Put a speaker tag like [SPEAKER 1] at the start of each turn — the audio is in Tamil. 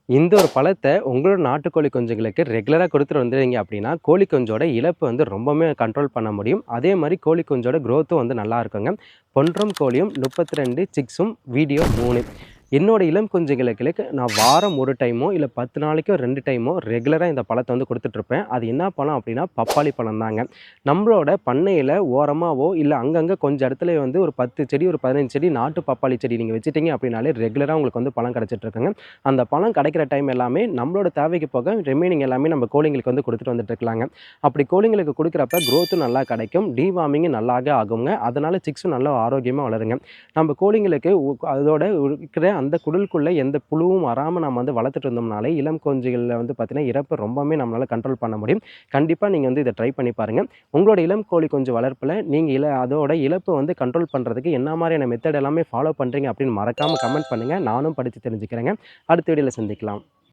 [SPEAKER 1] இந்த ஒரு பழத்த உங்களோட நாட்டுக்கோழி குஞ்சுங்களுக்கு ரெகுலரா குடுத்துட்டு வந்துறீங்க அப்படின்னா, கோழி குஞ்சோட இழப்பு வந்து ரொம்பவுமே கண்ட்ரோல் பண்ண முடியும். அதே மாரி கோழி குஞ்சோட குரோத்தும் வந்து நல்லா இருக்குங்க. பொன்றம் கோழியும் 32 சிக்ஸும் வீடியோ 3. என்னோட இளம் குஞ்சுகளுக்கு நான் வாரம் 1 டைமோ, இல்ல 10 நாளைக்கோ 2 டைமோ ரெகுலரா இந்த பழத்த வந்து குடுத்துட்டுருப்பேன். அது என்ன பழம் அப்படின்னா, பப்பாளி பழம் தாங்க. நம்மளோட பண்ணையில ஓரமாவோ, இல்ல அங்கங்க கொஞ்சம் இடத்துல வந்து ஒரு 10 செடி, ஒரு 15 செடி நாட்டு பப்பாளி செடி நீங்க வச்சுட்டீங்க அப்படின்னாலே, ரெகுலரா உங்களுக்கு வந்து பழம் கிடைச்சிட்டு இருக்குங்க. அந்த பழம் கிடைக்கிற டைம் எல்லாமே நம்மளோட தேவைக்கு போக ரிமைனிங் எல்லாமே நம்ம கோழிங்களுக்கு வந்து குடுத்துட்டு வந்துட்டு இருக்கலாங்க. அப்படி கோழிங்களுக்கு குடுக்குறப்ப குரோத்தும் நல்லா கிடைக்கும். டிவார்மிங்கும் நல்லாவே ஆகுங்க. அதனால சிக்ஸும் நல்லா ஆரோக்கியமா வளருங்க. நம்ம கோழிங்களுக்கு அதோட இருக்கிற அந்த குடலுக்குள்ள எந்த புழுவும் வராம நம்ம வந்து வளர்த்துட்டு இருந்தோம்னாலே, இளம் குஞ்சுகள்ல வந்து பார்த்தீங்கன்னா, இறப்பு ரொம்பவுமே நம்மளால கண்ட்ரோல் பண்ண முடியும். கண்டிப்பா நீங்க வந்து இத ட்ரை பண்ணி பாருங்க. உங்களோட இளம் கோழி குஞ்சு வளர்ப்புல நீங்க அதோட இழப்ப வந்து கண்ட்ரோல் பண்றதுக்கு என்ன மாரியான மெத்தட் எல்லாமே ஃபாலோ பண்றீங்க அப்படின்னு மறக்காம கமெண்ட் பண்ணுங்க. நானும் படிச்சு தெரிஞ்சுக்கிறேங்க. அடுத்த வீடியோல சந்திக்கலாம்.